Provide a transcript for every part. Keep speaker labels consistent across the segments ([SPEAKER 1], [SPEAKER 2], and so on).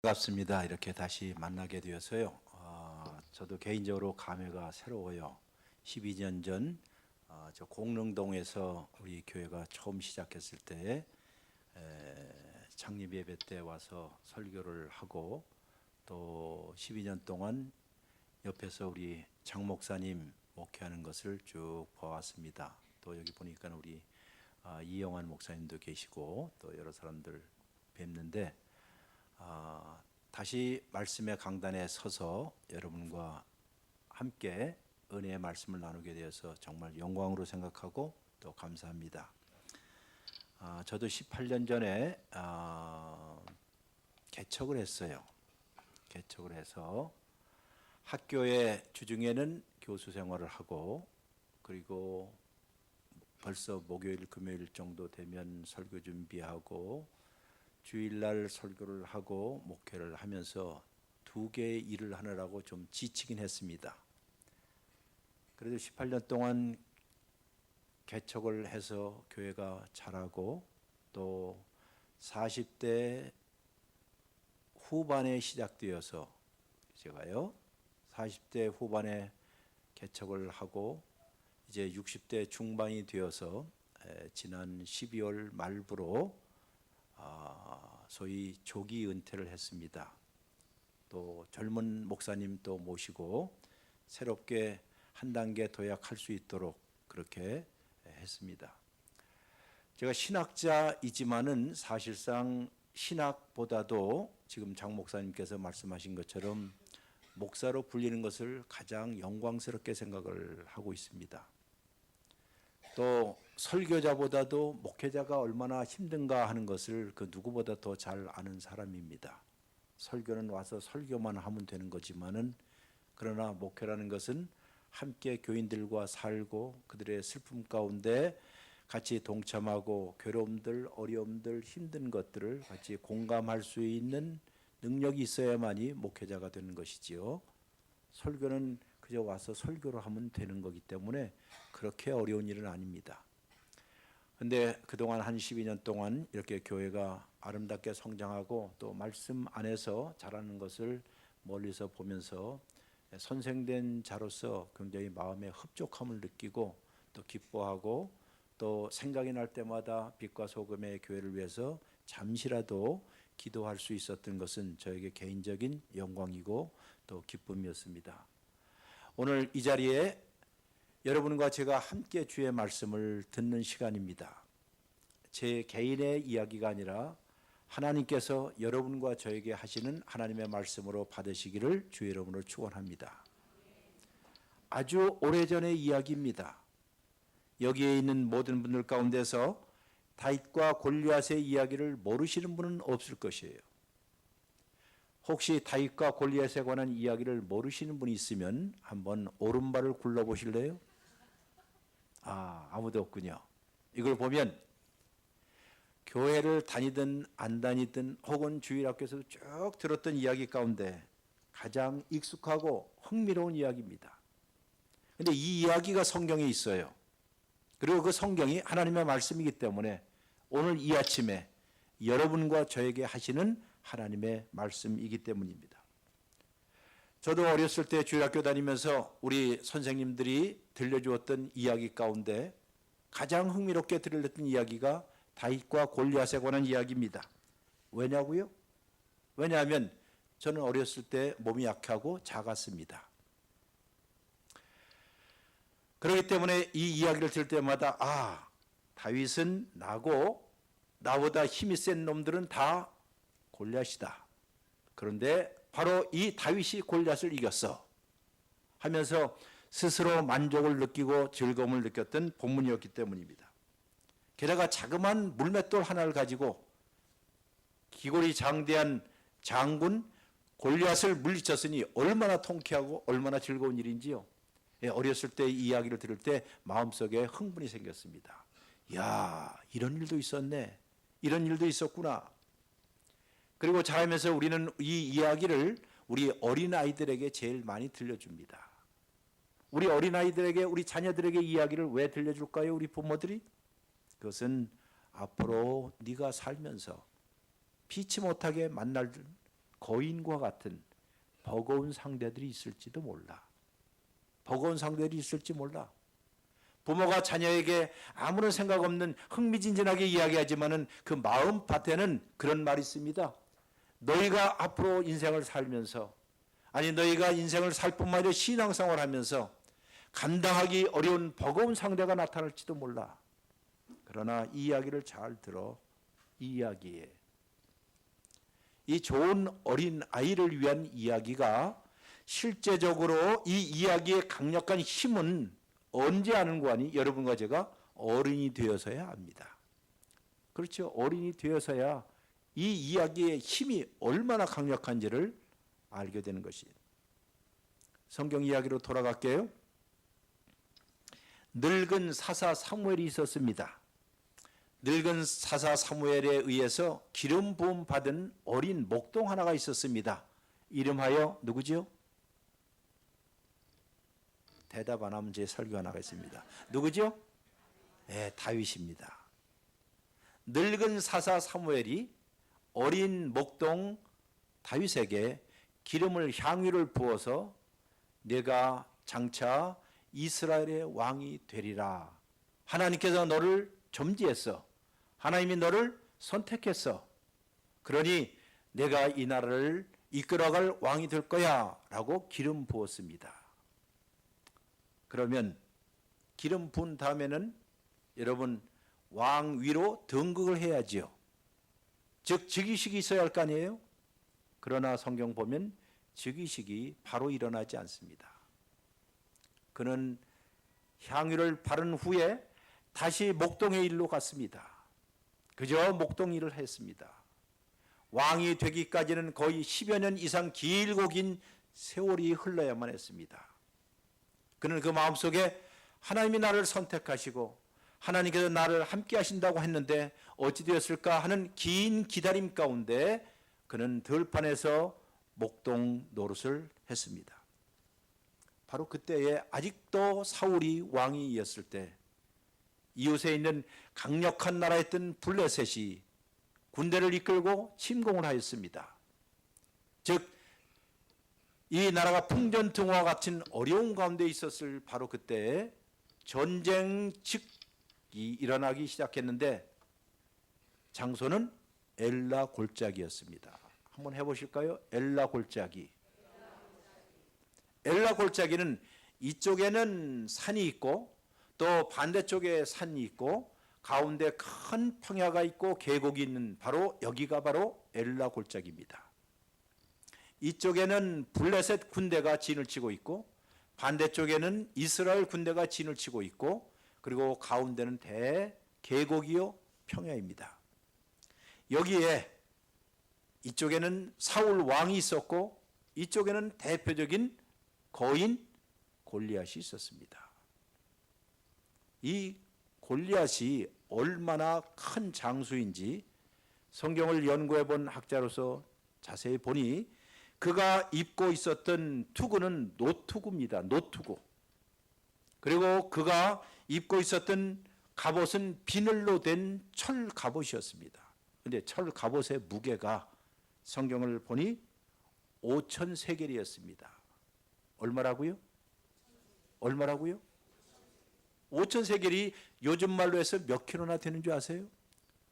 [SPEAKER 1] 반갑습니다. 이렇게 다시 만나게 되어서요. 저도 개인적으로 감회가 새로워요. 12년 전 저 공릉동에서 우리 교회가 처음 시작했을 때 창립 예배 때 와서 설교를 하고 또 12년 동안 옆에서 우리 장 목사님 목회하는 것을 쭉 봐왔습니다. 또 여기 보니까 우리 이영환 목사님도 계시고 또 여러 사람들 뵙는데 다시 말씀의 강단에 서서 여러분과 함께 은혜의 말씀을 나누게 되어서 정말 영광으로 생각하고 또 감사합니다. 저도 18년 전에 개척을 했어요. 개척을 해서 학교의 주중에는 교수 생활을 하고 그리고 벌써 목요일 금요일 정도 되면 설교 준비하고 주일날 설교를 하고 목회를 하면서 두 개의 일을 하느라고 좀 지치긴 했습니다. 그래도 18년 동안 개척을 해서 교회가 자라고 또 40대 후반에 시작되어서 제가요 40대 후반에 개척을 하고 이제 60대 중반이 되어서 지난 12월 말부로 소위 조기 은퇴를 했습니다. 또 젊은 목사님 또 모시고 새롭게 한 단계 도약할 수 있도록 그렇게 했습니다. 제가 신학자이지만은 사실상 신학보다도 지금 장 목사님께서 말씀하신 것처럼 목사로 불리는 것을 가장 영광스럽게 생각을 하고 있습니다. 또 설교자보다도 목회자가 얼마나 힘든가 하는 것을 그 누구보다 더 잘 아는 사람입니다. 설교는 와서 설교만 하면 되는 거지만은 그러나 목회라는 것은 함께 교인들과 살고 그들의 슬픔 가운데 같이 동참하고 괴로움들, 어려움들, 힘든 것들을 같이 공감할 수 있는 능력이 있어야만이 목회자가 되는 것이지요. 설교는 그저 와서 설교를 하면 되는 거기 때문에 그렇게 어려운 일은 아닙니다. 그런데 그동안 한 12년 동안 이렇게 교회가 아름답게 성장하고 또 말씀 안에서 자라는 것을 멀리서 보면서 선생된 자로서 굉장히 마음의 흡족함을 느끼고 또 기뻐하고 또 생각이 날 때마다 빛과 소금의 교회를 위해서 잠시라도 기도할 수 있었던 것은 저에게 개인적인 영광이고 또 기쁨이었습니다. 오늘 이 자리에 여러분과 제가 함께 주의 말씀을 듣는 시간입니다. 제 개인의 이야기가 아니라 하나님께서 여러분과 저에게 하시는 하나님의 말씀으로 받으시기를 주의 이름으로 축원합니다. 아주 오래전의 이야기입니다. 여기에 있는 모든 분들 가운데서 다윗과 골리앗의 이야기를 모르시는 분은 없을 것이에요. 혹시 다윗과 골리앗에 관한 이야기를 모르시는 분이 있으면 한번 오른발을 굴러보실래요? 아무도 없군요. 이걸 보면 교회를 다니든 안 다니든 혹은 주일학교에서 쭉 들었던 이야기 가운데 가장 익숙하고 흥미로운 이야기입니다. 그런데 이 이야기가 성경에 있어요. 그리고 그 성경이 하나님의 말씀이기 때문에 오늘 이 아침에 여러분과 저에게 하시는 하나님의 말씀이기 때문입니다. 저도 어렸을 때 주일학교 다니면서 우리 선생님들이 들려주었던 이야기 가운데 가장 흥미롭게 들렸던 이야기가 다윗과 골리앗에 관한 이야기입니다. 왜냐고요? 왜냐하면 저는 어렸을 때 몸이 약하고 작았습니다. 그렇기 때문에 이 이야기를 들을 때마다 다윗은 나고 나보다 힘이 센 놈들은 다 골리앗이다. 그런데 바로 이 다윗이 골리앗을 이겼어 하면서 스스로 만족을 느끼고 즐거움을 느꼈던 본문이었기 때문입니다. 게다가 자그마한 물맷돌 하나를 가지고 기골이 장대한 장군 골리앗을 물리쳤으니 얼마나 통쾌하고 얼마나 즐거운 일인지요. 어렸을 때 이 이야기를 들을 때 마음속에 흥분이 생겼습니다. 야, 이런 일도 있었네. 이런 일도 있었구나. 그리고 자라면서 우리는 이 이야기를 우리 어린아이들에게 제일 많이 들려줍니다. 우리 어린아이들에게, 우리 자녀들에게 이야기를 왜 들려줄까요? 우리 부모들이? 그것은 앞으로 네가 살면서 피치 못하게 만날 거인과 같은 버거운 상대들이 있을지도 몰라. 버거운 상대들이 있을지 몰라. 부모가 자녀에게 아무런 생각 없는 흥미진진하게 이야기하지만은 그 마음 밭에는 그런 말이 있습니다. 너희가 앞으로 인생을 살면서, 아니 너희가 인생을 살 뿐만 아니라 신앙생활을 하면서 감당하기 어려운 버거운 상대가 나타날지도 몰라. 그러나 이 이야기를 잘 들어. 이 이야기에 이 좋은 어린 아이를 위한 이야기가 실제적으로 이 이야기의 강력한 힘은 언제 아는 거 아니? 여러분과 제가 어른이 되어서야 압니다. 그렇죠. 어른이 되어서야 이 이야기의 힘이 얼마나 강력한지를 알게 되는 것이에요. 성경 이야기로 돌아갈게요. 늙은 사사 사무엘이 있었습니다. 늙은 사사 사무엘에 의해서 기름 부음 받은 어린 목동 하나가 있었습니다. 이름하여 누구지요? 대답 안 하면 제 설교 안 하겠습니다. 누구죠? 네, 다윗입니다. 늙은 사사 사무엘이 어린 목동 다윗에게 기름을 향유를 부어서 내가 장차 이스라엘의 왕이 되리라. 하나님께서 너를 점지했어. 하나님이 너를 선택했어. 그러니 내가 이 나라를 이끌어갈 왕이 될 거야 라고 기름 부었습니다. 그러면 기름 부은 다음에는 여러분 왕 위로 등극을 해야지요. 즉 즉위식이 있어야 할 거 아니에요? 그러나 성경 보면 즉위식이 바로 일어나지 않습니다. 그는 향유를 바른 후에 다시 목동의 일로 갔습니다. 그저 목동 일을 했습니다. 왕이 되기까지는 거의 10여 년 이상 길고 긴 세월이 흘러야만 했습니다. 그는 그 마음속에 하나님이 나를 선택하시고 하나님께서 나를 함께 하신다고 했는데 어찌 되었을까 하는 긴 기다림 가운데 그는 들판에서 목동 노릇을 했습니다. 바로 그때에 아직도 사울이 왕이었을 때 이웃에 있는 강력한 나라였던 블레셋이 군대를 이끌고 침공을 하였습니다. 즉 이 나라가 풍전등화와 같은 어려운 가운데 있었을 바로 그때에 전쟁 즉이 일어나기 시작했는데 장소는 엘라 골짜기였습니다. 한번 해보실까요? 엘라 골짜기. 엘라 골짜기는 이쪽에는 산이 있고 또 반대쪽에 산이 있고 가운데 큰 평야가 있고 계곡이 있는 바로 여기가 바로 엘라 골짜기입니다. 이쪽에는 블레셋 군대가 진을 치고 있고 반대쪽에는 이스라엘 군대가 진을 치고 있고 그리고 가운데는 대계곡이요 평야입니다. 여기에 이쪽에는 사울 왕이 있었고 이쪽에는 대표적인 거인 골리앗이 있었습니다. 이 골리앗이 얼마나 큰 장수인지 성경을 연구해 본 학자로서 자세히 보니 그가 입고 있었던 투구는 노투구입니다. 노투구. 그리고 그가 입고 있었던 갑옷은 비늘로 된 철 갑옷이었습니다. 그런데 철 갑옷의 무게가 성경을 보니 5천 세겔이었습니다. 얼마라고요? 얼마라고요? 5천 세겔이 요즘 말로 해서 몇 킬로나 되는 줄 아세요?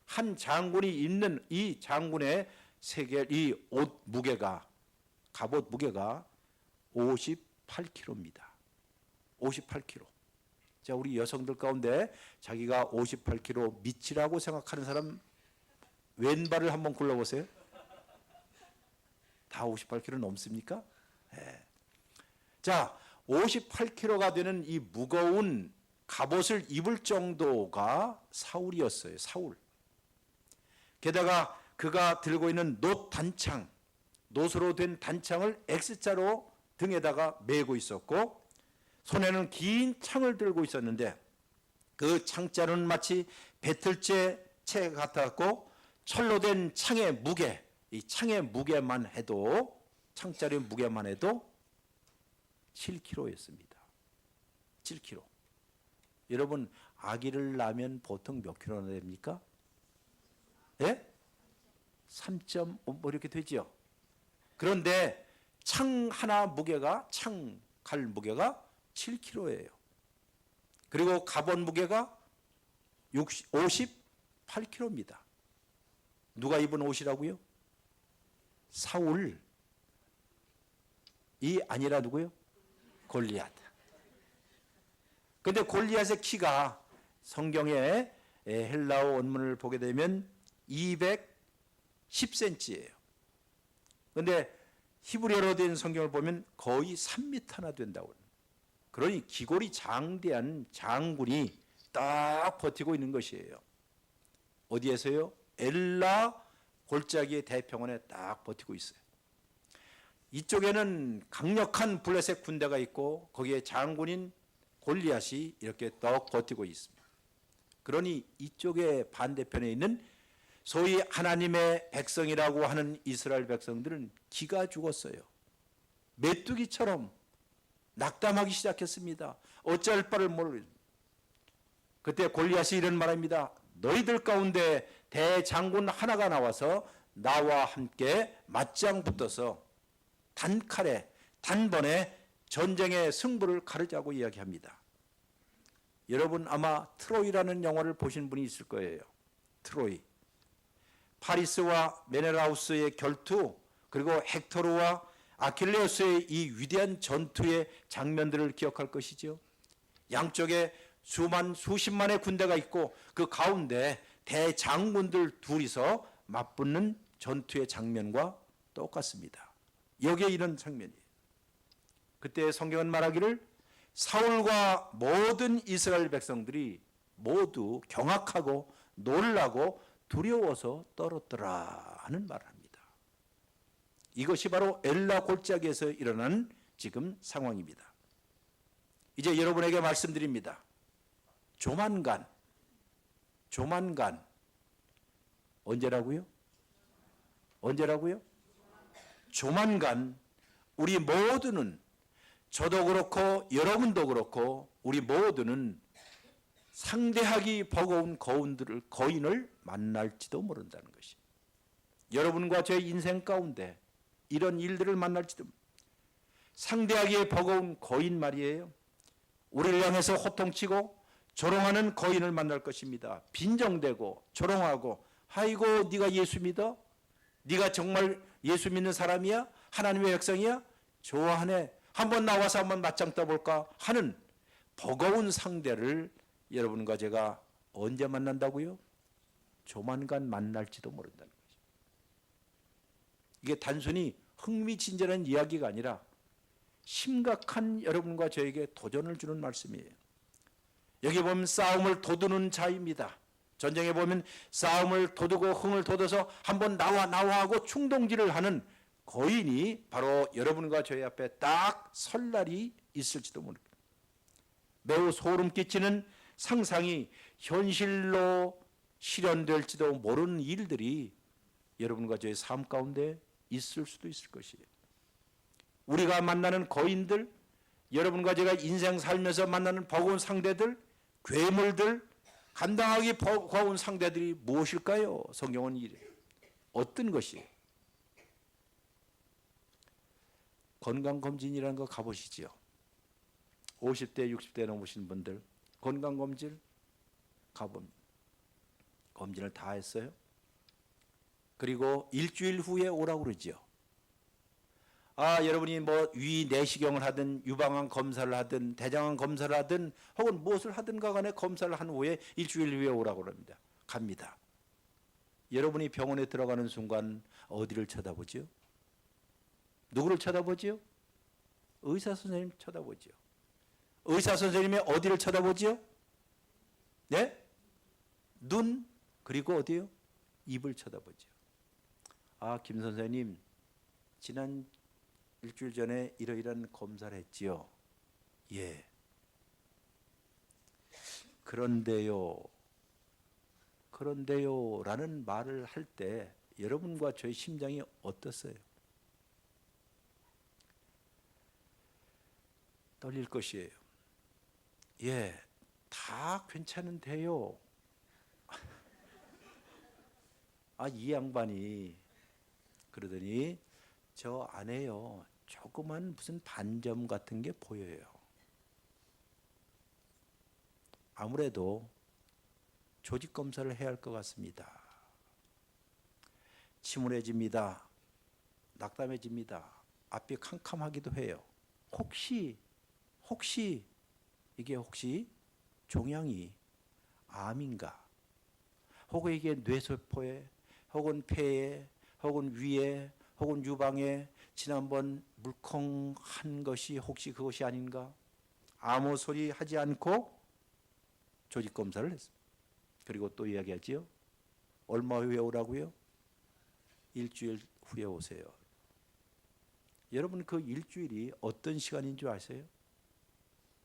[SPEAKER 1] 한 장군이 입는 이 장군의 세겔 이 옷 무게가 갑옷 무게가 58kg입니다. 58kg. 자, 우리 여성들 가운데 자기가 58kg 미치라고 생각하는 사람 왼발을 한번 굴러보세요. 다 58kg 넘습니까? 네. 자, 58kg가 되는 이 무거운 갑옷을 입을 정도가 사울이었어요. 사울. 게다가 그가 들고 있는 놋 단창, 놋으로 된 단창을 X자로 등에다가 메고 있었고 손에는 긴 창을 들고 있었는데 그 창자는 마치 배틀째 채 같았고 철로 된 창의 무게, 이 창의 무게만 해도 창자의 무게만 해도 7kg였습니다. 7kg. 여러분 아기를 낳으면 보통 몇 킬로나 됩니까? 예? 3.5 뭐 이렇게 되죠. 그런데 창 하나 무게가, 창칼 무게가 7kg예요. 그리고 갑옷 무게가 58kg입니다. 누가 입은 옷이라고요? 사울이 아니라 누구요? 골리앗. 근데 골리앗의 키가 성경의 헬라어 원문을 보게 되면 210cm예요. 근데 히브리어로 된 성경을 보면 거의 3m나 된다고. 그러니 기골이 장대한 장군이 딱 버티고 있는 것이에요. 어디에서요? 엘라 골짜기의 대평원에 딱 버티고 있어요. 이쪽에는 강력한 블레셋 군대가 있고 거기에 장군인 골리앗이 이렇게 떡 버티고 있습니다. 그러니 이쪽에 반대편에 있는 소위 하나님의 백성이라고 하는 이스라엘 백성들은 기가 죽었어요. 메뚜기처럼 낙담하기 시작했습니다. 어찌할 바를 모르. 그때 골리앗이 이런 말합니다. 너희들 가운데 대장군 하나가 나와서 나와 함께 맞짱 붙어서 단칼에 단번에 전쟁의 승부를 가르자고 이야기합니다. 여러분 아마 트로이라는 영화를 보신 분이 있을 거예요. 트로이. 파리스와 메네라우스의 결투, 그리고 헥토르와 아킬레우스의 이 위대한 전투의 장면들을 기억할 것이죠. 양쪽에 수십만의 군대가 있고 그 가운데 대장군들 둘이서 맞붙는 전투의 장면과 똑같습니다. 여기에 이런 장면이에요. 그때 성경은 말하기를 사울과 모든 이스라엘 백성들이 모두 경악하고 놀라고 두려워서 떨었더라 하는 말을 합니다. 이것이 바로 엘라 골짜기에서 일어난 지금 상황입니다. 이제 여러분에게 말씀드립니다. 조만간 언제라고요? 조만간 우리 모두는, 저도 그렇고 여러분도 그렇고 우리 모두는 상대하기 버거운 거인을 만날지도 모른다는 것이. 여러분과 제 인생 가운데 이런 일들을 만날지도, 상대하기에 버거운 거인 말이에요. 우리를 향해서 호통치고 조롱하는 거인을 만날 것입니다. 빈정대고 조롱하고, 아이고 네가 예수 믿어? 네가 정말 예수 믿는 사람이야? 하나님의 백성이야? 좋아하네. 한번 나와서 한번 맞짱 떠볼까? 하는 버거운 상대를 여러분과 제가 언제 만난다고요? 조만간 만날지도 모른다는 거죠. 이게 단순히 흥미진진한 이야기가 아니라 심각한 여러분과 저에게 도전을 주는 말씀이에요. 여기 보면 싸움을 돋우는 자입니다. 전쟁에 보면 싸움을 돋우고 흥을 돋아서 한번 나와 하고 충동질을 하는 거인이 바로 여러분과 저희 앞에 딱 설 날이 있을지도 모릅니다. 매우 소름 끼치는 상상이 현실로 실현될지도 모르는 일들이 여러분과 저의 삶 가운데 있을 수도 있을 것이에요. 우리가 만나는 거인들, 여러분과 제가 인생 살면서 만나는 버거운 상대들, 괴물들, 감당하기 버거운 상대들이 무엇일까요? 성경은 이래요. 어떤 것이에요? 건강검진이라는 거 가보시죠. 50대, 60대 넘으신 분들 건강검진 가봅니다. 검진을 다 했어요. 그리고 일주일 후에 오라고 그러죠. 여러분이 뭐 위 내시경을 하든 유방암 검사를 하든 대장암 검사를 하든 혹은 무엇을 하든가 간에 검사를 한 후에 일주일 후에 오라고 합니다. 갑니다. 여러분이 병원에 들어가는 순간 어디를 쳐다보죠? 누구를 쳐다보죠? 의사 선생님 쳐다보죠. 의사 선생님이 어디를 쳐다보죠? 네? 눈, 그리고 어디요? 입을 쳐다보죠. 김 선생님, 지난 일주일 전에 이러이러한 검사를 했지요. 예. 그런데요 라는 말을 할 때 여러분과 저의 심장이 어떻어요? 떨릴 것이에요. 예, 다 괜찮은데요. 이 양반이 그러더니 저 안에요 조그만 무슨 반점 같은 게 보여요. 아무래도 조직 검사를 해야 할 것 같습니다. 침울해집니다. 낙담해집니다. 앞이 캄캄하기도 해요. 혹시 이게 종양이 암인가? 혹은 이게 뇌세포에, 혹은 폐에, 혹은 위에, 혹은 유방에 지난번 물컹한 것이 혹시 그것이 아닌가? 아무 소리 하지 않고 조직 검사를 했습니다. 그리고 또 이야기하지요. 얼마 후에 오라고요? 일주일 후에 오세요. 여러분 그 일주일이 어떤 시간인 줄 아세요?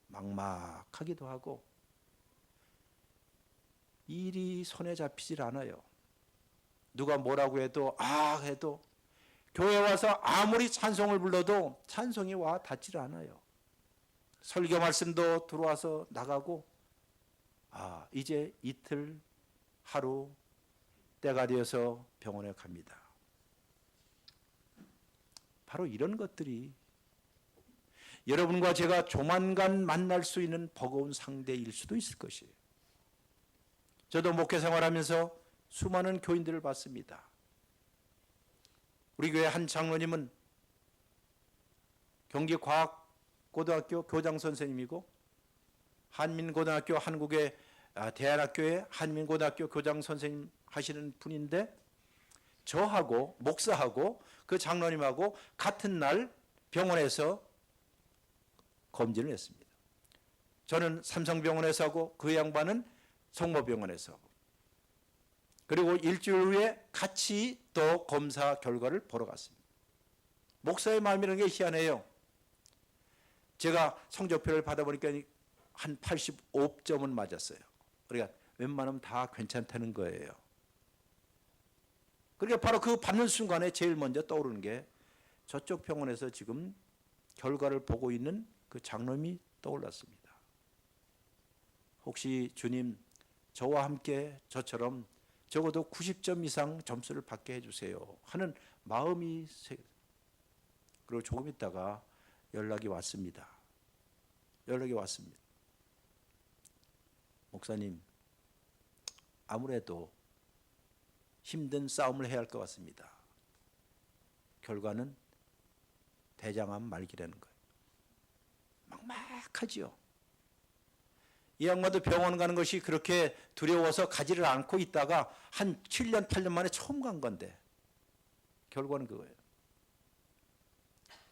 [SPEAKER 1] 막막하기도 하고 일이 손에 잡히질 않아요. 누가 뭐라고 해도 해도 교회 와서 아무리 찬송을 불러도 찬송이 와 닿질 않아요. 설교 말씀도 들어와서 나가고 이제 이틀 하루 때가 되어서 병원에 갑니다. 바로 이런 것들이 여러분과 제가 조만간 만날 수 있는 버거운 상대일 수도 있을 것이에요. 저도 목회 생활하면서 수많은 교인들을 봤습니다. 우리 교회 한 장로님은 경기과학고등학교 교장 선생님이고 한민고등학교 한국의 대안학교의 한민고등학교 교장 선생님 하시는 분인데 저하고 목사하고 그 장로님하고 같은 날 병원에서 검진을 했습니다. 저는 삼성병원에서 하고 그 양반은 성모병원에서 하고 그리고 일주일 후에 같이 또 검사 결과를 보러 갔습니다. 목사의 마음이라는 게 희한해요. 제가 성적표를 받아보니까 한 85점은 맞았어요. 그러니까 웬만하면 다 괜찮다는 거예요. 그러니까 바로 그 받는 순간에 제일 먼저 떠오르는 게 저쪽 병원에서 지금 결과를 보고 있는 그 장로님이 떠올랐습니다. 혹시 주님 저와 함께 저처럼 적어도 90점 이상 점수를 받게 해주세요 하는 마음이 그리고 조금 있다가 연락이 왔습니다. 목사님 아무래도 힘든 싸움을 해야 할 것 같습니다. 결과는 대장암 말기라는 거예요. 막막하지요. 이 양반도 병원 가는 것이 그렇게 두려워서 가지를 않고 있다가 한 7년 8년 만에 처음 간 건데 결과는 그거예요.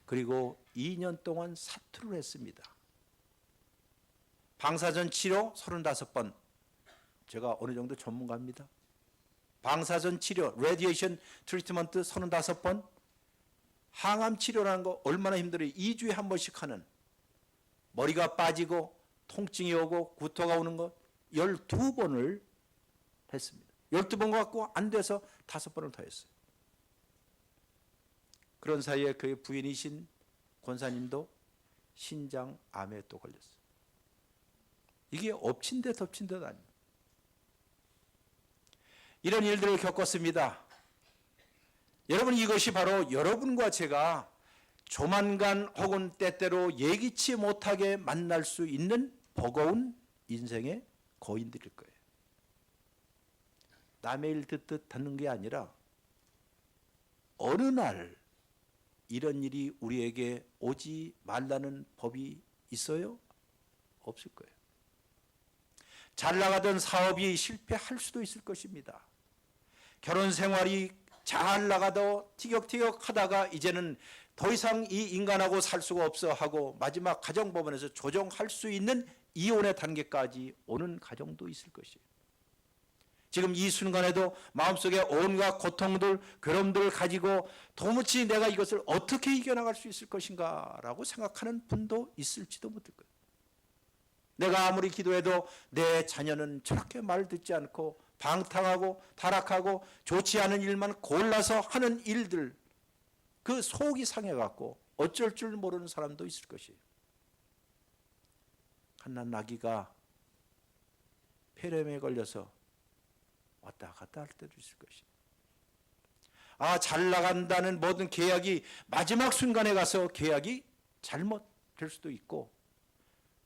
[SPEAKER 1] 그리고 2년 동안 사투를 했습니다. 방사선 치료 35번. 제가 어느 정도 전문가입니다. 방사선 치료, 레디에이션 트리트먼트 35번. 항암 치료라는 거 얼마나 힘들어요. 2주에 한 번씩 하는. 머리가 빠지고 통증이 오고 구토가 오는 거 12번을 했습니다. 12번 갖고 안 돼서 5번을 더 했어요. 그런 사이에 그의 부인이신 권사님도 신장암에 또 걸렸어요. 이게 엎친 데 덮친 데 아닙니다. 이런 일들을 겪었습니다. 여러분 이것이 바로 여러분과 제가 조만간 혹은 때때로 예기치 못하게 만날 수 있는 버거운 인생의 거인들일 거예요. 남의 일 듣듯 듣는 게 아니라 어느 날 이런 일이 우리에게 오지 말라는 법이 있어요? 없을 거예요. 잘 나가던 사업이 실패할 수도 있을 것입니다. 결혼 생활이 잘 나가도 티격태격 하다가 이제는 더 이상 이 인간하고 살 수가 없어 하고 마지막 가정법원에서 조정할 수 있는 이혼의 단계까지 오는 가정도 있을 것이에요. 지금 이 순간에도 마음속에 온갖 고통들, 괴로움들을 가지고 도무지 내가 이것을 어떻게 이겨나갈 수 있을 것인가 라고 생각하는 분도 있을지도 못할 거예요. 내가 아무리 기도해도 내 자녀는 저렇게 말 듣지 않고 방탕하고 타락하고 좋지 않은 일만 골라서 하는 일들, 그 속이 상해갖고 어쩔 줄 모르는 사람도 있을 것이에요. 갓난 아기가 폐렴에 걸려서 왔다 갔다 할 때도 있을 것이에요. 잘 나간다는 모든 계약이 마지막 순간에 가서 계약이 잘못될 수도 있고,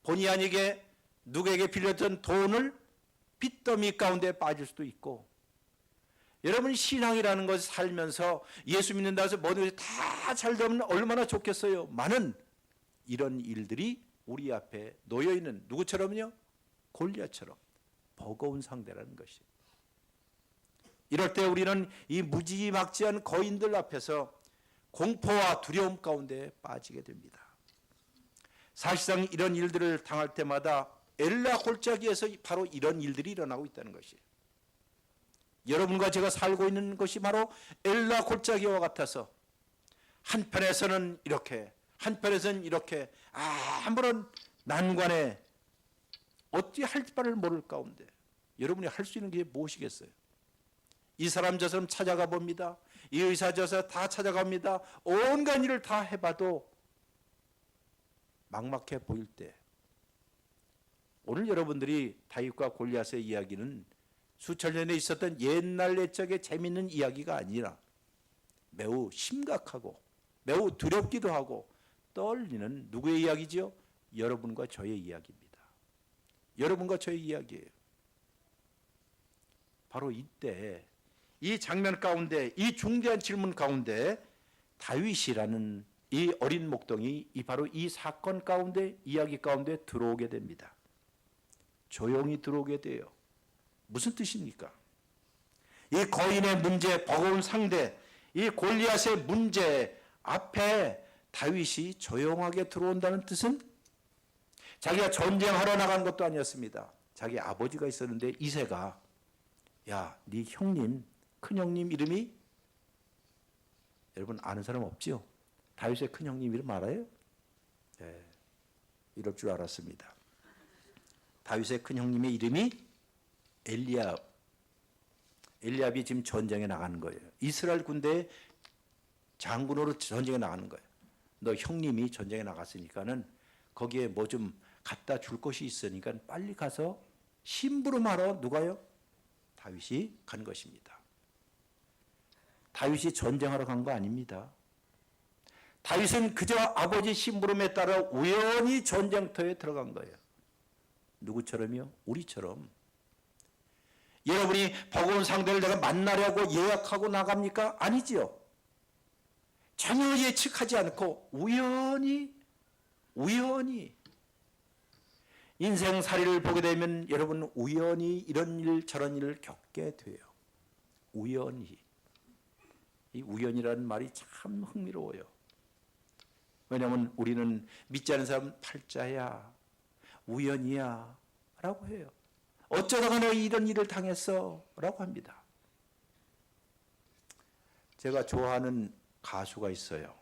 [SPEAKER 1] 본의 아니게 누구에게 빌렸던 돈을 빚더미 가운데 빠질 수도 있고, 여러분 신앙이라는 것을 살면서 예수 믿는다고 해서 모든 것이 다 잘 되면 얼마나 좋겠어요. 많은 이런 일들이 우리 앞에 놓여있는 누구처럼요? 골리앗처럼 버거운 상대라는 것이. 이럴 때 우리는 이 무지막지한 거인들 앞에서 공포와 두려움 가운데 빠지게 됩니다. 사실상 이런 일들을 당할 때마다 엘라 골짜기에서 바로 이런 일들이 일어나고 있다는 것이에요. 여러분과 제가 살고 있는 것이 바로 엘라 골짜기와 같아서 한편에서는 이렇게, 한편에서는 이렇게 아무런 난관에 어찌 할 바를 모를 가운데 여러분이 할 수 있는 게 무엇이겠어요? 이 사람 저 사람 찾아가 봅니다. 이 의사 저 의사 다 찾아갑니다. 온갖 일을 다 해봐도 막막해 보일 때, 오늘 여러분들이 다윗과 골리앗의 이야기는 수천 년에 있었던 옛날 옛적의 재미있는 이야기가 아니라 매우 심각하고 매우 두렵기도 하고 떨리는 누구의 이야기지요? 여러분과 저의 이야기입니다. 여러분과 저의 이야기예요. 바로 이때 이 장면 가운데, 이 중대한 질문 가운데 다윗이라는 이 어린 목동이 바로 이 사건 가운데, 이야기 가운데 들어오게 됩니다. 조용히 들어오게 돼요. 무슨 뜻입니까? 이 거인의 문제, 버거운 상대, 이 골리앗의 문제 앞에 다윗이 조용하게 들어온다는 뜻은 자기가 전쟁하러 나간 것도 아니었습니다. 자기 아버지가 있었는데 이새가, 야, 네 형님, 큰형님 이름이, 여러분 아는 사람 없지요? 다윗의 큰형님 이름 알아요? 네, 이럴 줄 알았습니다. 다윗의 큰형님의 이름이 엘리압. 엘리압이 지금 전쟁에 나가는 거예요. 이스라엘 군대의 장군으로 전쟁에 나가는 거예요. 너 형님이 전쟁에 나갔으니까는 거기에 뭐 좀 갖다 줄 것이 있으니까 빨리 가서 심부름하러, 누가요? 다윗이 간 것입니다. 다윗이 전쟁하러 간 거 아닙니다. 다윗은 그저 아버지 심부름에 따라 우연히 전쟁터에 들어간 거예요. 누구처럼요? 우리처럼. 여러분이 버거운 상대를 내가 만나려고 예약하고 나갑니까? 아니지요. 전혀 예측하지 않고 우연히 인생살이를 보게 되면 여러분 우연히 이런 일 저런 일을 겪게 돼요. 우연히. 이 우연이라는 말이 참 흥미로워요. 왜냐하면 우리는 믿지 않는 사람은 팔자야, 우연이야 라고 해요. 어쩌다가 내가 이런 일을 당했어 라고 합니다. 제가 좋아하는 가수가 있어요.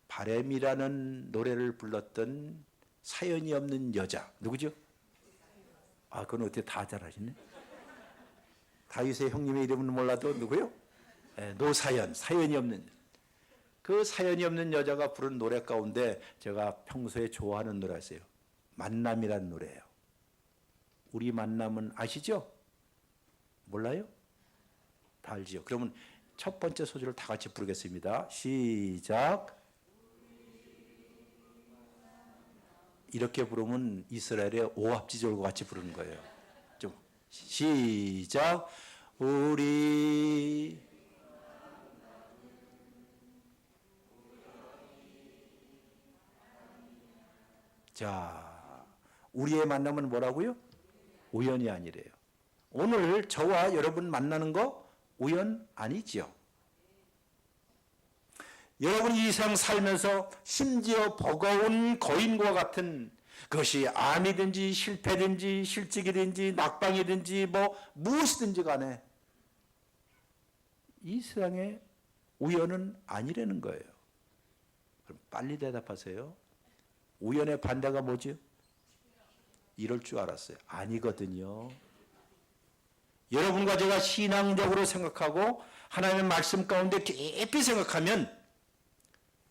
[SPEAKER 1] 바램이라는 노래를 불렀던 사연이 없는 여자. 누구죠? 그건 어떻게 다 잘 아시네? 다윗의 형님의 이름은 몰라도 누구요? 노사연, 사연이 없는. 그 사연이 없는 여자가 부른 노래 가운데 제가 평소에 좋아하는 노래가 있어요. 만남이라는 노래예요. 우리 만남은 아시죠? 몰라요? 다 알지요? 그러면 첫 번째 소절을 다 같이 부르겠습니다. 시작. 이렇게 부르면 이스라엘의 오합지졸과 같이 부르는 거예요. 좀 시작. 우리 자, 우리의 만남은 뭐라고요? 우연이 아니래요. 오늘 저와 여러분 만나는 거 우연 아니지요. 여러분이 이 세상 살면서 심지어 버거운 거인과 같은, 그것이 암이든지 실패든지 실직이든지 낙방이든지 뭐 무엇이든지 간에 이 세상에 우연은 아니라는 거예요. 그럼 빨리 대답하세요. 우연의 반대가 뭐죠? 이럴 줄 알았어요. 아니거든요. 여러분과 제가 신앙적으로 생각하고 하나님의 말씀 가운데 깊이 생각하면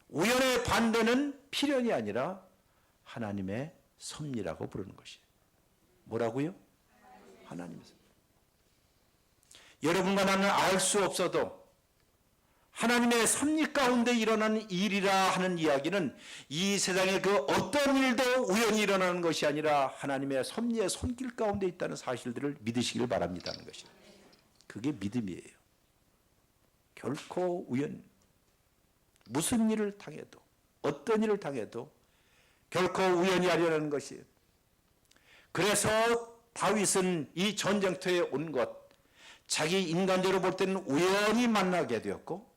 [SPEAKER 1] 우연의 반대는 필연이 아니라 하나님의 섭리라고 부르는 것이에요. 뭐라고요? 하나님의 섭리. 여러분과 나는 알 수 없어도 하나님의 섭리 가운데 일어나는 일이라 하는 이야기는 이 세상의 그 어떤 일도 우연히 일어나는 것이 아니라 하나님의 섭리의 손길 가운데 있다는 사실들을 믿으시길 바랍니다는 것입니다. 그게 믿음이에요. 결코 무슨 일을 당해도 어떤 일을 당해도 결코 우연히 하려는 것이에요. 그래서 다윗은 이 전쟁터에 온 것, 자기 인간적으로 볼 때는 우연히 만나게 되었고,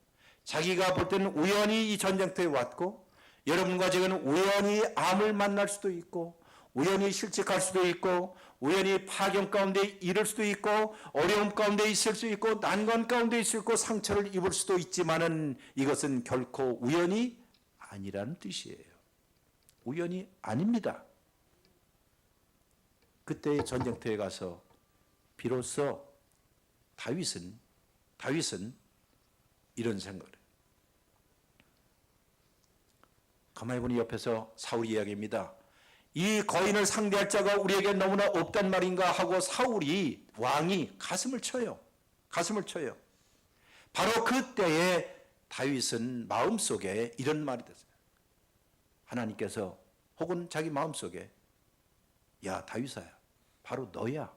[SPEAKER 1] 자기가 볼 때는 우연히 이 전쟁터에 왔고, 여러분과 저는 우연히 암을 만날 수도 있고, 우연히 실직할 수도 있고, 우연히 파경 가운데 이를 수도 있고, 어려움 가운데 있을 수 있고, 난관 가운데 있을 수 있고, 상처를 입을 수도 있지만은 이것은 결코 우연이 아니라는 뜻이에요. 우연이 아닙니다. 그때의 전쟁터에 가서 비로소 다윗은 이런 생각을 해요. 가만히 보니 옆에서 사울이 이야기합니다. 이 거인을 상대할 자가 우리에게 너무나 없단 말인가 하고 사울이 왕이 가슴을 쳐요. 바로 그때에 다윗은 마음속에 이런 말이 됐어요. 하나님께서 혹은 자기 마음속에 야 다윗아 바로 너야.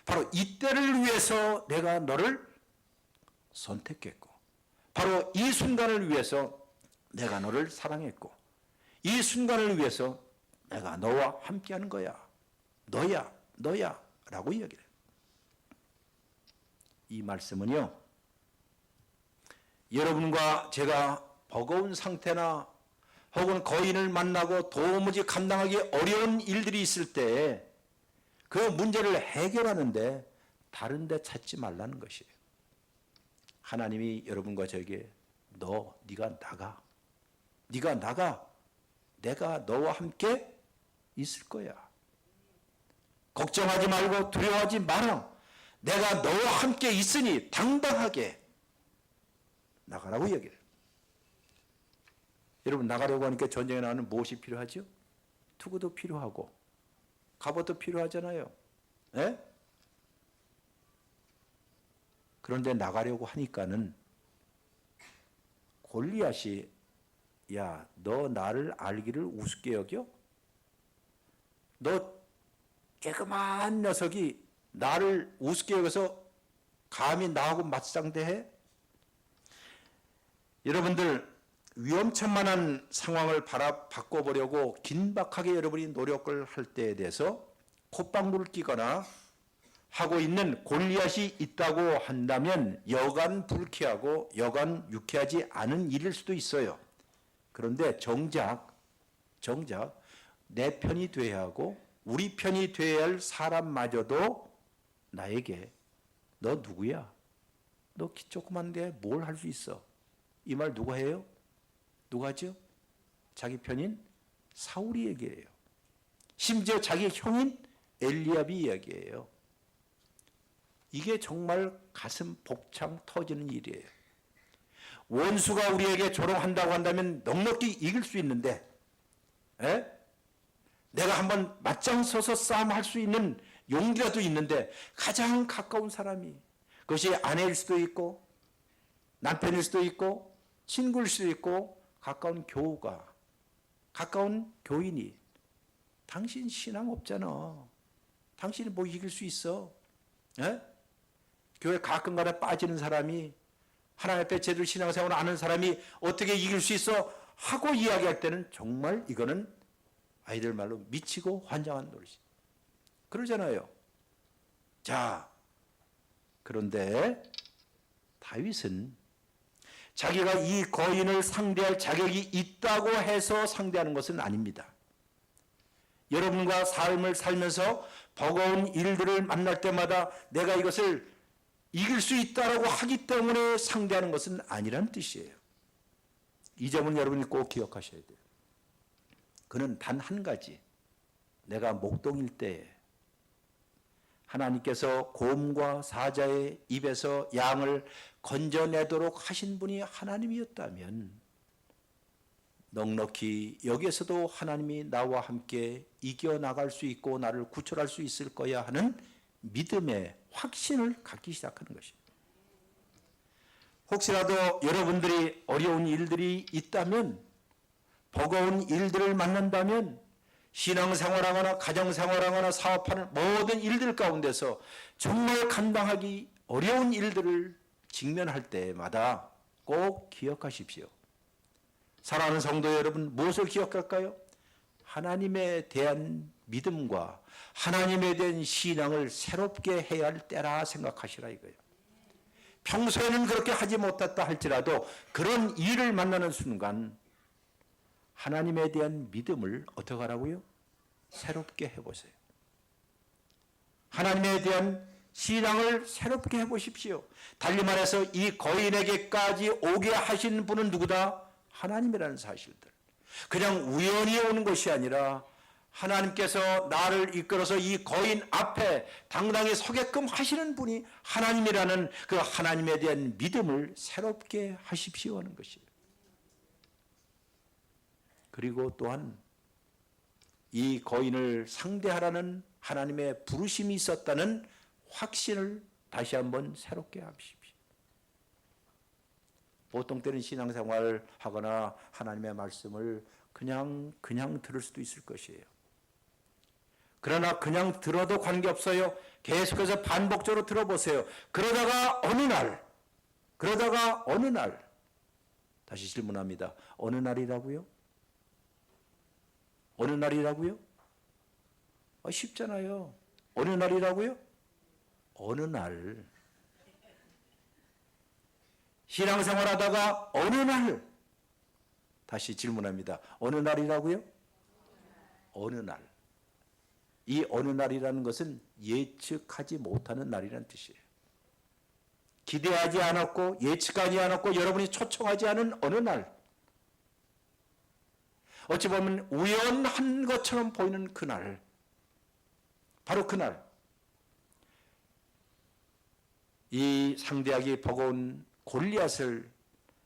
[SPEAKER 1] 바로 이때를 위해서 내가 너를 선택했고 바로 이 순간을 위해서 내가 너를 사랑했고 이 순간을 위해서 내가 너와 함께하는 거야. 너야 라고 이야기를 해요. 이 말씀은요, 여러분과 제가 버거운 상태나 혹은 거인을 만나고 도무지 감당하기 어려운 일들이 있을 때 그 문제를 해결하는데 다른 데 찾지 말라는 것이에요. 하나님이 여러분과 저에게 네가 나가. 내가 너와 함께 있을 거야. 걱정하지 말고 두려워하지 마라. 내가 너와 함께 있으니 당당하게 나가라고 얘기를 해요. 여러분 나가려고 하니까 전쟁에 나가는 무엇이 필요하죠? 투구도 필요하고 갑옷도 필요하잖아요. 예? 그런데 나가려고 하니까는 골리앗이 야, 너 나를 알기를 우습게 여겨? 너 깨끗한 녀석이 나를 우습게 여겨서 감히 나하고 맞상대해? 여러분들 위험천만한 상황을 바꿔보려고 긴박하게 여러분이 노력을 할 때에 대해서 콧방울을 끼거나 하고 있는 골리앗이 있다고 한다면 여간 불쾌하고 여간 유쾌하지 않은 일일 수도 있어요. 그런데 정작 내 편이 돼야 하고 우리 편이 돼야 할 사람마저도 나에게 너 누구야? 너 키 조그만데 뭘 할 수 있어? 이 말 누가 해요? 누가 하죠? 자기 편인 사울이 얘기해요. 심지어 자기 형인 엘리압이 이야기해요. 이게 정말 가슴 복창 터지는 일이에요. 원수가 우리에게 조롱한다고 한다면 넉넉히 이길 수 있는데 내가 한번 맞짱 서서 싸움할 수 있는 용기라도 있는데 가장 가까운 사람이 그것이 아내일 수도 있고 남편일 수도 있고 친구일 수도 있고 가까운 교인이 당신 신앙 없잖아. 당신이 뭐 이길 수 있어? 교회 가끔가다 빠지는 사람이 하나님 앞에 제대로 신앙생활을 아는 사람이 어떻게 이길 수 있어? 하고 이야기할 때는 정말 이거는 아이들 말로 미치고 환장한 노릇이. 그러잖아요. 자, 그런데 다윗은 자기가 이 거인을 상대할 자격이 있다고 해서 상대하는 것은 아닙니다. 여러분과 삶을 살면서 버거운 일들을 만날 때마다 내가 이것을 이길 수 있다라고 하기 때문에 상대하는 것은 아니라는 뜻이에요. 이 점은 여러분이 꼭 기억하셔야 돼요. 그는 단 한 가지, 내가 목동일 때에 하나님께서 곰과 사자의 입에서 양을 건져내도록 하신 분이 하나님이었다면 넉넉히 여기에서도 하나님이 나와 함께 이겨나갈 수 있고 나를 구출할 수 있을 거야 하는 믿음의 확신을 갖기 시작하는 것입니다. 혹시라도 여러분들이 어려운 일들이 있다면, 버거운 일들을 만난다면, 신앙생활하거나 가정생활하거나 사업하는 모든 일들 가운데서 정말 감당하기 어려운 일들을 직면할 때마다 꼭 기억하십시오. 사랑하는 성도 여러분, 무엇을 기억할까요? 하나님에 대한 믿음과 하나님에 대한 신앙을 새롭게 해야 할 때라 생각하시라 이거예요. 평소에는 그렇게 하지 못했다 할지라도 그런 일을 만나는 순간 하나님에 대한 믿음을 어떻게 하라고요? 새롭게 해보세요. 하나님에 대한 신앙을 새롭게 해보십시오. 달리 말해서 이 거인에게까지 오게 하신 분은 누구다? 하나님이라는 사실들. 그냥 우연히 오는 것이 아니라 하나님께서 나를 이끌어서 이 거인 앞에 당당히 서게끔 하시는 분이 하나님이라는 그 하나님에 대한 믿음을 새롭게 하십시오 하는 것이에요. 그리고 또한 이 거인을 상대하라는 하나님의 부르심이 있었다는 확신을 다시 한번 새롭게 하십시오. 보통 때는 신앙생활을 하거나 하나님의 말씀을 그냥 들을 수도 있을 것이에요. 그러나 그냥 들어도 관계없어요. 계속해서 반복적으로 들어보세요. 그러다가 어느 날 다시 질문합니다. 어느 날이라고요? 어느 날이라고요? 쉽잖아요. 어느 날이라고요? 어느 날. 신앙생활 하다가 어느 날. 다시 질문합니다. 어느 날이라고요? 어느 날. 이 어느 날이라는 것은 예측하지 못하는 날이라는 뜻이에요. 기대하지 않았고 예측하지 않았고 여러분이 초청하지 않은 어느 날. 어찌 보면 우연한 것처럼 보이는 그날. 바로 그날. 이 상대하기 버거운 골리앗을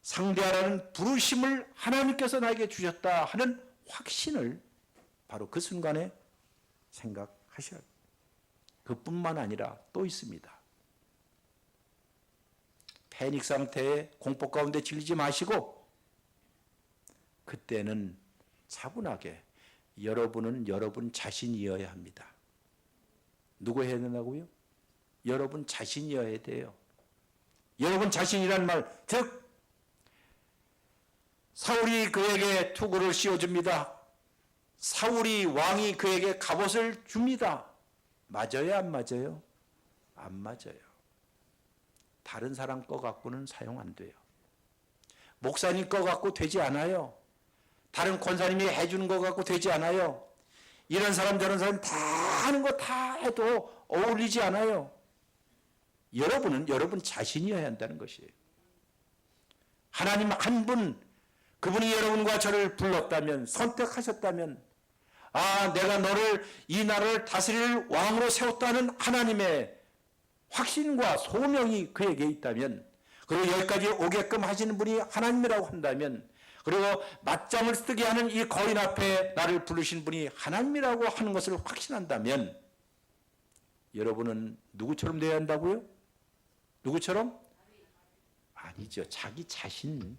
[SPEAKER 1] 상대하라는 부르심을 하나님께서 나에게 주셨다 하는 확신을 바로 그 순간에 생각하셔야 합니다. 그뿐만 아니라 또 있습니다. 패닉 상태에 공포 가운데 질리지 마시고 그때는 차분하게 여러분은 여러분 자신이어야 합니다. 누구 해야 된다고요? 여러분 자신이어야 돼요. 여러분 자신이란 말, 즉 사울이 그에게 투구를 씌워줍니다. 사울이 왕이 그에게 갑옷을 줍니다. 맞아요, 안 맞아요? 안 맞아요. 다른 사람 거 갖고는 사용 안 돼요. 목사님 거 갖고 되지 않아요. 다른 권사님이 해주는 거 갖고 되지 않아요. 이런 사람 저런 사람 다 하는 거 다 해도 어울리지 않아요. 여러분은 여러분 자신이어야 한다는 것이에요. 하나님 한 분, 그분이 여러분과 저를 불렀다면, 선택하셨다면, 내가 너를 이 나라를 다스릴 왕으로 세웠다는 하나님의 확신과 소명이 그에게 있다면, 그리고 여기까지 오게끔 하시는 분이 하나님이라고 한다면, 그리고 맞짱을 뜨게 하는 이 거인 앞에 나를 부르신 분이 하나님이라고 하는 것을 확신한다면, 여러분은 누구처럼 되어야 한다고요? 누구처럼? 아니죠. 자기 자신.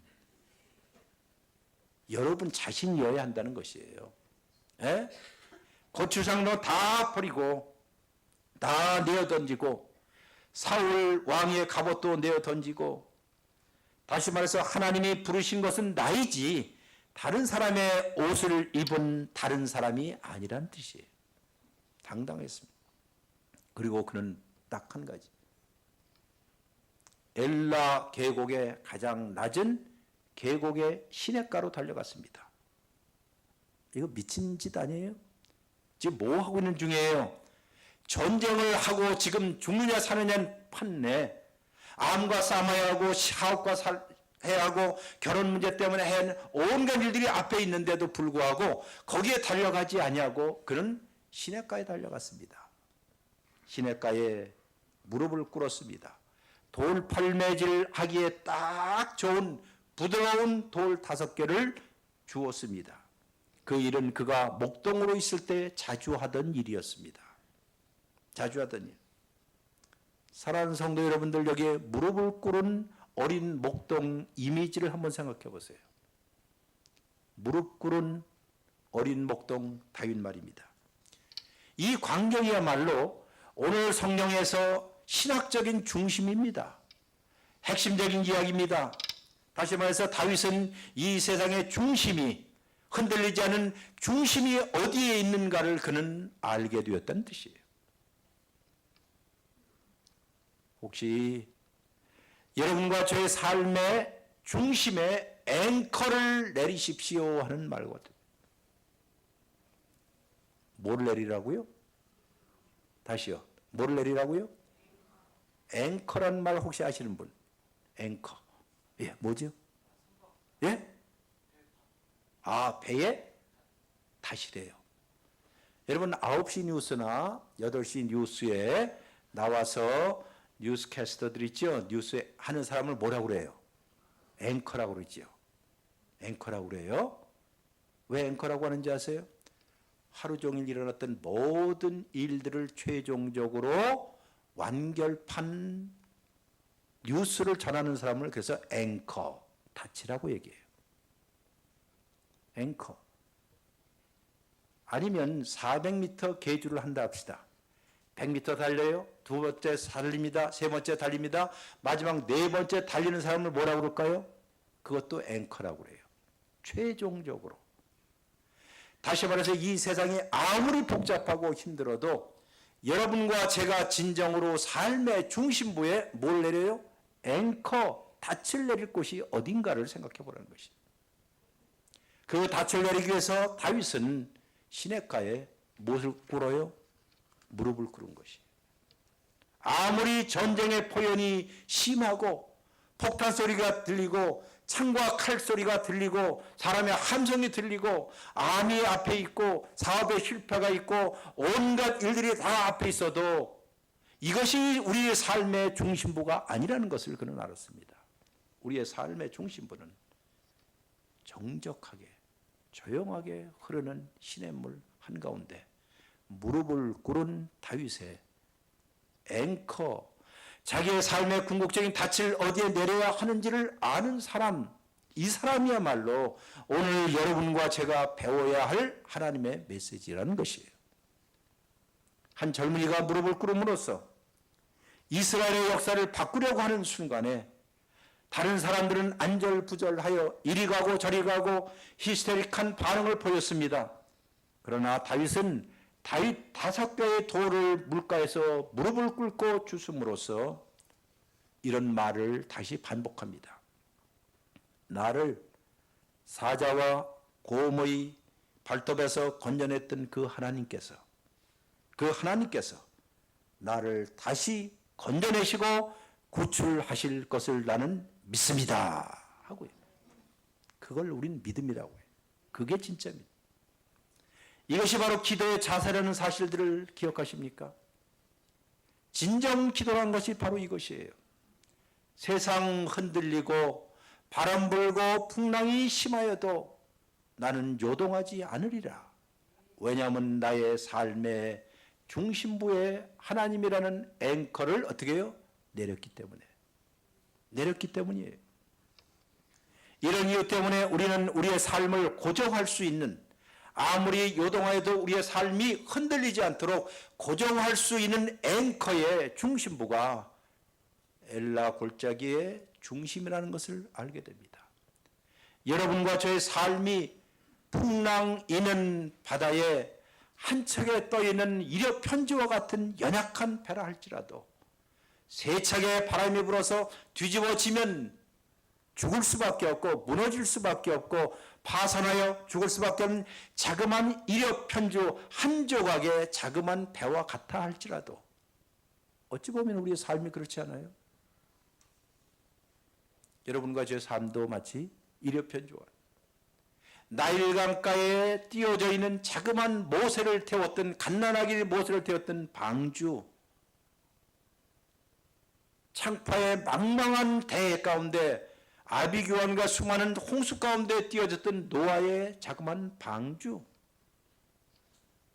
[SPEAKER 1] 여러분 자신이어야 한다는 것이에요. 에? 고추장로 다 버리고 다 내어 던지고 사울 왕의 갑옷도 내어 던지고 다시 말해서 하나님이 부르신 것은 나이지 다른 사람의 옷을 입은 다른 사람이 아니란 뜻이에요. 당당했습니다. 그리고 그는 딱 한 가지. 엘라 계곡의 가장 낮은 계곡의 시냇가로 달려갔습니다. 이거 미친 짓 아니에요? 지금 뭐 하고 있는 중이에요? 전쟁을 하고 지금 죽느냐 사느냐 판네. 암과 싸움해야 하고 사업과 해야 하고 결혼 문제 때문에 해야 하는 온갖 일들이 앞에 있는데도 불구하고 거기에 달려가지 아니하고 그는 시냇가에 달려갔습니다. 시냇가에 무릎을 꿇었습니다. 돌 팔매질 하기에 딱 좋은 부드러운 돌 5개를 주었습니다. 그 일은 그가 목동으로 있을 때 자주 하던 일이었습니다. 자주 하던 일. 사랑하는 성도 여러분들, 여기에 무릎을 꿇은 어린 목동 이미지를 한번 생각해 보세요. 무릎 꿇은 어린 목동 다윗 말입니다. 이 광경이야말로 오늘 성경에서 신학적인 중심입니다. 핵심적인 이야기입니다. 다시 말해서 다윗은 이 세상의 중심이 흔들리지 않은 중심이 어디에 있는가를 그는 알게 되었다는 뜻이에요. 혹시 여러분과 저의 삶의 중심에 앵커를 내리십시오 하는 말거든요. 뭐를 내리라고요? 다시요. 뭐를 내리라고요? 앵커란 말 혹시 아시는 분? 앵커. 예, 뭐죠? 예? 아, 배에 타시래요. 여러분 9시 뉴스나 8시 뉴스에 나와서 뉴스캐스터들 있죠? 뉴스 하는 사람을 뭐라고 그래요? 앵커라고 그러죠. 앵커라고 그래요. 왜 앵커라고 하는지 아세요? 하루 종일 일어났던 모든 일들을 최종적으로 완결판 뉴스를 전하는 사람을 그래서 앵커, 타치라고 얘기해요. 앵커. 아니면 400m 계주를 한다 합시다. 100m 달려요. 두 번째 달립니다. 세 번째 달립니다. 마지막 네 번째 달리는 사람을 뭐라고 그럴까요? 그것도 앵커라고 그래요. 최종적으로. 다시 말해서 이 세상이 아무리 복잡하고 힘들어도 여러분과 제가 진정으로 삶의 중심부에 뭘 내려요? 앵커, 닻을 내릴 곳이 어딘가를 생각해 보라는 것이죠. 그 닻을 내리기 위해서 다윗은 시냇가에 무엇을 꿇어요? 무릎을 꿇은 것이에요. 아무리 전쟁의 포연이 심하고 폭탄 소리가 들리고 창과 칼 소리가 들리고 사람의 함성이 들리고 암이 앞에 있고 사업의 실패가 있고 온갖 일들이 다 앞에 있어도 이것이 우리의 삶의 중심부가 아니라는 것을 그는 알았습니다. 우리의 삶의 중심부는 정적하게 조용하게 흐르는 시냇물 한가운데 무릎을 꿇은 다윗의 앵커, 자기의 삶의 궁극적인 닻을 어디에 내려야 하는지를 아는 사람, 이 사람이야말로 오늘 여러분과 제가 배워야 할 하나님의 메시지라는 것이에요. 한 젊은이가 무릎을 꿇음으로써 이스라엘의 역사를 바꾸려고 하는 순간에 다른 사람들은 안절부절하여 이리 가고 저리 가고 히스테릭한 반응을 보였습니다. 그러나 다윗은 다윗 5개의 돌을 물가에서 무릎을 꿇고 주심으로써 이런 말을 다시 반복합니다. 나를 사자와 곰의 발톱에서 건져냈던 그 하나님께서 나를 다시 건져내시고 구출하실 것을 나는 믿습니다 하고요. 그걸 우리는 믿음이라고 해요. 그게 진짜입니다. 이것이 바로 기도의 자세라는 사실들을 기억하십니까? 진정 기도란 것이 바로 이것이에요. 세상 흔들리고 바람 불고 풍랑이 심하여도 나는 요동하지 않으리라. 왜냐하면 나의 삶의 중심부에 하나님이라는 앵커를 어떻게 해요? 내렸기 때문이에요. 이런 이유 때문에 우리는 우리의 삶을 고정할 수 있는, 아무리 요동하여도 우리의 삶이 흔들리지 않도록 고정할 수 있는 앵커의 중심부가 엘라 골짜기의 중심이라는 것을 알게 됩니다. 여러분과 저의 삶이 풍랑 있는 바다에 한 척에 떠있는 이력 편지와 같은 연약한 배라 할지라도 세차게 바람이 불어서 뒤집어지면 죽을 수밖에 없고 무너질 수밖에 없고 파산하여 죽을 수밖에 없는 자그마한 이력 편주 한 조각의 자그마한 배와 같아 할지라도 어찌 보면 우리의 삶이 그렇지 않아요? 여러분과 제 삶도 마치 이력 편주와 나일 강가에 띄어져 있는 자그마한 모세를 태웠던, 갓난아기 모세를 태웠던 방주, 창파의 망망한 대해 가운데 아비규환과 수많은 홍수 가운데 띄어졌던 노아의 자그마한 방주.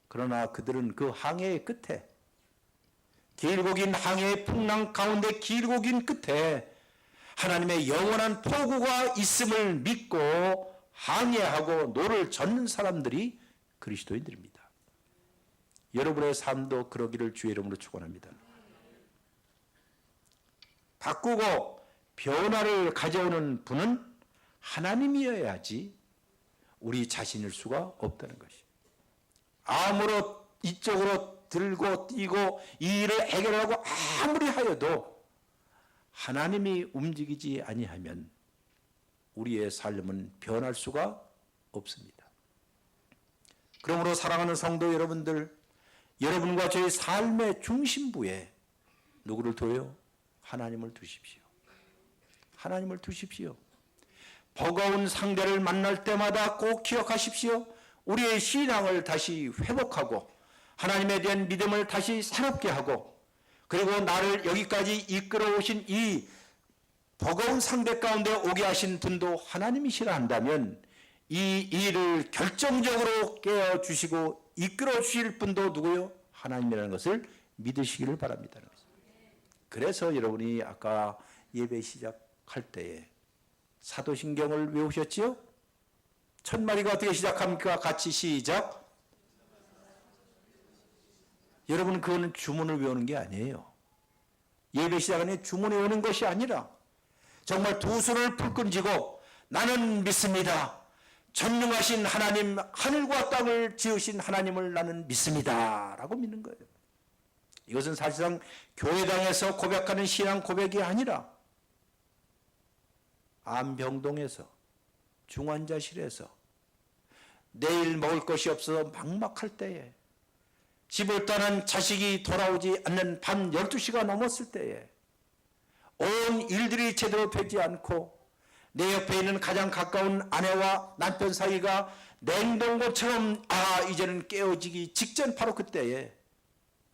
[SPEAKER 1] 그러나 그들은 그 항해의 끝에, 길고 긴 항해의 풍랑 가운데 길고 긴 끝에 하나님의 영원한 포구가 있음을 믿고 항해하고 노를 젓는 사람들이 그리스도인들입니다. 여러분의 삶도 그러기를 주의 이름으로 축원합니다. 바꾸고 변화를 가져오는 분은 하나님이어야지 우리 자신일 수가 없다는 것이. 아무로 이쪽으로 들고 뛰고 이 일을 해결하고 아무리 하여도 하나님이 움직이지 아니하면 우리의 삶은 변할 수가 없습니다. 그러므로 사랑하는 성도 여러분들, 여러분과 저희 삶의 중심부에 누구를 둬요? 하나님을 두십시오. 하나님을 두십시오. 버거운 상대를 만날 때마다 꼭 기억하십시오. 우리의 신앙을 다시 회복하고 하나님에 대한 믿음을 다시 새롭게 하고, 그리고 나를 여기까지 이끌어 오신 이 버거운 상대 가운데 오게 하신 분도 하나님이시라 한다면 이 일을 결정적으로 깨워주시고 이끌어 주실 분도 누구요? 하나님이라는 것을 믿으시기를 바랍니다. 그래서 여러분이 아까 예배 시작할 때에 사도신경을 외우셨지요? 첫 마디가 어떻게 시작합니까? 같이 시작. 여러분, 그거는 주문을 외우는 게 아니에요. 예배 시작은 주문을 외우는 것이 아니라 정말 두 손을 불끈 쥐고 나는 믿습니다. 전능하신 하나님, 하늘과 땅을 지으신 하나님을 나는 믿습니다 라고 믿는 거예요. 이것은 사실상 교회당에서 고백하는 신앙 고백이 아니라 암병동에서, 중환자실에서, 내일 먹을 것이 없어서 막막할 때에, 집을 떠난 자식이 돌아오지 않는 밤 12시가 넘었을 때에, 온 일들이 제대로 되지 않고 내 옆에 있는 가장 가까운 아내와 남편 사이가 냉동고처럼 이제는 깨어지기 직전, 바로 그때에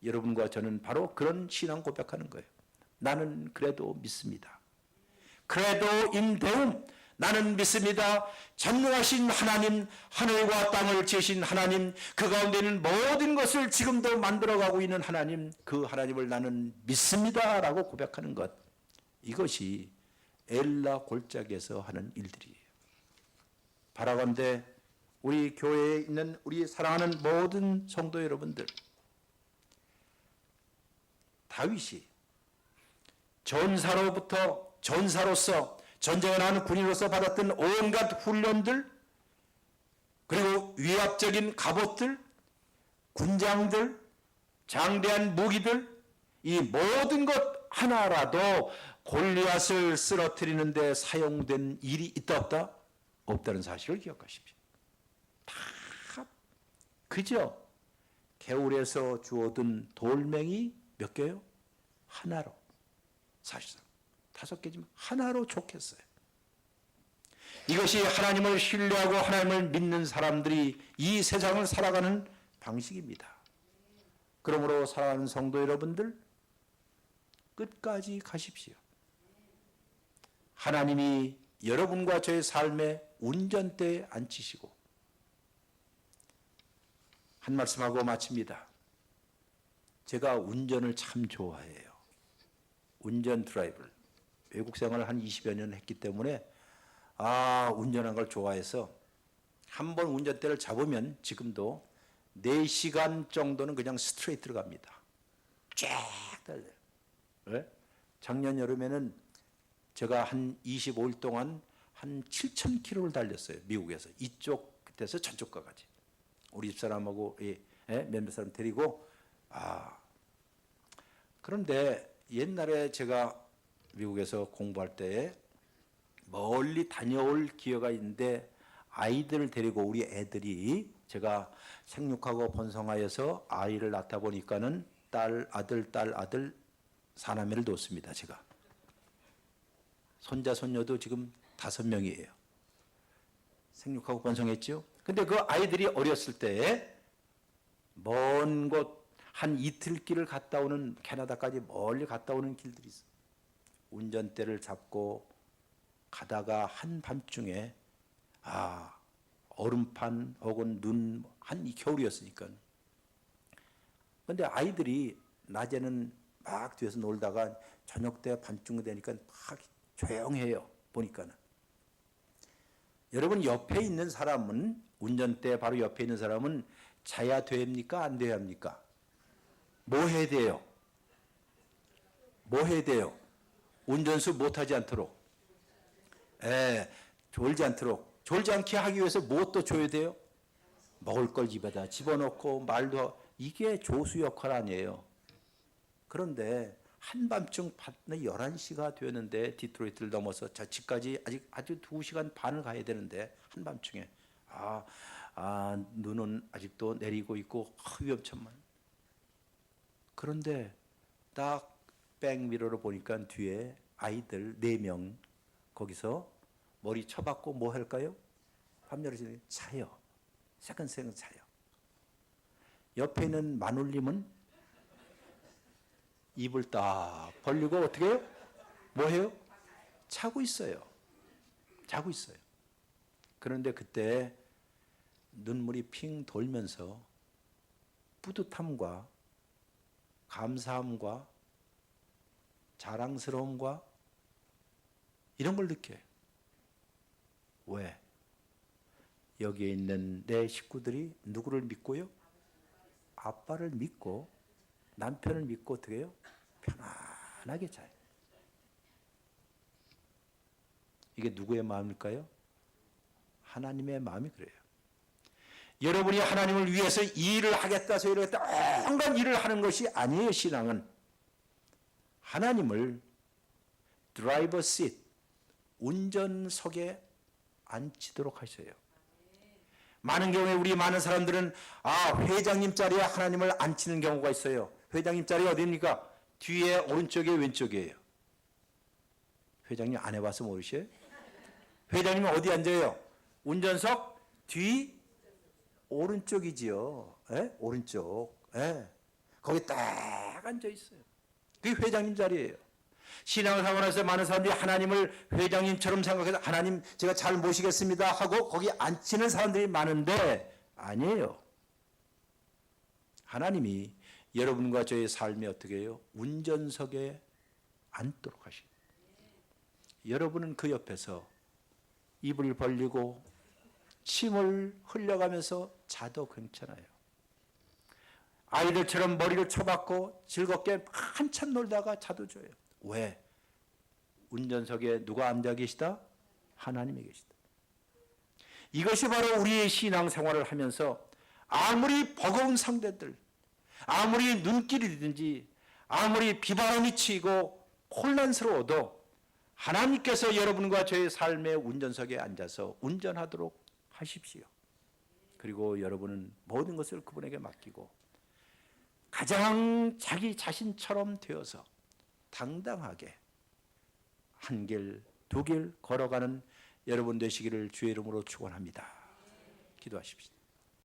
[SPEAKER 1] 여러분과 저는 바로 그런 신앙 고백하는 거예요. 나는 그래도 믿습니다. 그래도 인대움, 나는 믿습니다. 전능하신 하나님, 하늘과 땅을 지으신 하나님, 그 가운데 있는 모든 것을 지금도 만들어가고 있는 하나님, 그 하나님을 나는 믿습니다 라고 고백하는 것, 이것이 엘라 골짜기에서 하는 일들이에요. 바라건대 우리 교회에 있는 우리 사랑하는 모든 성도 여러분들, 다윗이 전사로서 전쟁을 하는 군인으로서 받았던 온갖 훈련들, 그리고 위압적인 갑옷들, 군장들, 장대한 무기들, 이 모든 것 하나라도 골리앗을 쓰러뜨리는 데 사용된 일이 있다 없다? 없다는 사실을 기억하십시오. 다 그저 개울에서 주워든 돌멩이 몇 개요? 하나로. 사실상 5개지만 하나로 족했어요. 이것이 하나님을 신뢰하고 하나님을 믿는 사람들이 이 세상을 살아가는 방식입니다. 그러므로 사랑하는 성도 여러분들, 끝까지 가십시오. 하나님이 여러분과 저의 삶의 운전대에 앉히시고, 한 말씀하고 마칩니다. 제가 운전을 참 좋아해요. 운전 드라이브를. 외국 생활을 한 20여 년 했기 때문에 운전하는 걸 좋아해서 한번 운전대를 잡으면 지금도 4시간 정도는 그냥 스트레이트로 갑니다. 쫙 달려요. 네? 작년 여름에는 제가 한 25일 동안 한 7,000km를 달렸어요. 미국에서. 이쪽 끝에서 저쪽까지. 우리 집사람하고 몇몇 사람 데리고. 그런데 옛날에 제가 미국에서 공부할 때 멀리 다녀올 기회가 있는데, 아이들을 데리고 우리 애들이, 제가 생육하고 번성하여서 아이를 낳다 보니까는 딸, 아들, 4남매를 뒀습니다. 제가. 손자, 손녀도 지금 5명이에요. 생육하고 번성했죠. 근데 그 아이들이 어렸을 때 먼 곳, 한 이틀 길을 갔다 오는, 캐나다까지 멀리 갔다 오는 길들이 있어요. 운전대를 잡고 가다가 한밤중에 얼음판 혹은 눈, 한 겨울이었으니까. 그런데 아이들이 낮에는 막 뒤에서 놀다가 저녁 때 밤중 되니까 막 조용해요. 보니까는. 여러분 옆에 있는 사람은 운전대 바로 옆에 있는 사람은 자야 됩니까? 안 돼야 합니까? 뭐 해야 돼요? 뭐 해야 돼요? 운전수 못하지 않도록. 졸지 않도록. 졸지 않게 하기 위해서 뭐 또 줘야 돼요? 먹을 걸 집에다 집어넣고 말도 이게 조수 역할 아니에요. 그런데 한밤중 밤 11시가 되었는데 디트로이트를 넘어서 저 집까지 아주 2시간 반을 가야 되는데 한밤중에 눈은 아직도 내리고 있고 위험천만. 그런데 딱 백미러로 보니까 뒤에 아이들 4명 거기서 머리 쳐박고 뭐 할까요? 밤 11시에 자요. 새근새근 자요. 옆에 있는 마눌님은 입을 딱 벌리고 어떻게 해요? 뭐 해요? 자고 있어요. 자고 있어요. 그런데 그때 눈물이 핑 돌면서 뿌듯함과 감사함과 자랑스러움과 이런 걸 느껴요. 왜? 여기에 있는 내 식구들이 누구를 믿고요? 아빠를 믿고 남편을 믿고 어떻게 해요? 편안하게 자요. 이게 누구의 마음일까요? 하나님의 마음이 그래요. 여러분이 하나님을 위해서 이 일을 하겠다 저 일을 하겠다 온갖 일을 하는 것이 아니에요. 신앙은 하나님을 드라이버 시트 운전석에 앉히도록 하셔요. 많은 경우에 우리 많은 사람들은 회장님 자리에 하나님을 앉히는 경우가 있어요. 회장님 자리 어디입니까? 뒤에 오른쪽에 왼쪽이에요. 회장님 안 해봐서 모르셔요? 회장님은 어디 앉아요? 운전석 뒤 오른쪽이지요. 오른쪽. 거기 딱 앉아 있어요. 그게 회장님 자리예요. 신앙생활에서 많은 사람들이 하나님을 회장님처럼 생각해서 하나님 제가 잘 모시겠습니다 하고 거기 앉히는 사람들이 많은데 아니에요. 하나님이 여러분과 저의 삶에 어떻게 해요? 운전석에 앉도록 하십니다. 여러분은 그 옆에서 입을 벌리고 침을 흘려가면서 자도 괜찮아요. 아이들처럼 머리를 쳐박고 즐겁게 한참 놀다가 자도 줘요. 왜? 운전석에 누가 앉아 계시다? 하나님이 계시다. 이것이 바로 우리의 신앙생활을 하면서 아무리 버거운 상대들, 아무리 눈길이든지 아무리 비바람이 치고 혼란스러워도 하나님께서 여러분과 저의 삶의 운전석에 앉아서 운전하도록 하십시오. 그리고 여러분은 모든 것을 그분에게 맡기고 가장 자기 자신처럼 되어서 당당하게 한 길, 두 길 걸어가는 여러분 되시기를 주의 이름으로 축원합니다. 기도하십시오.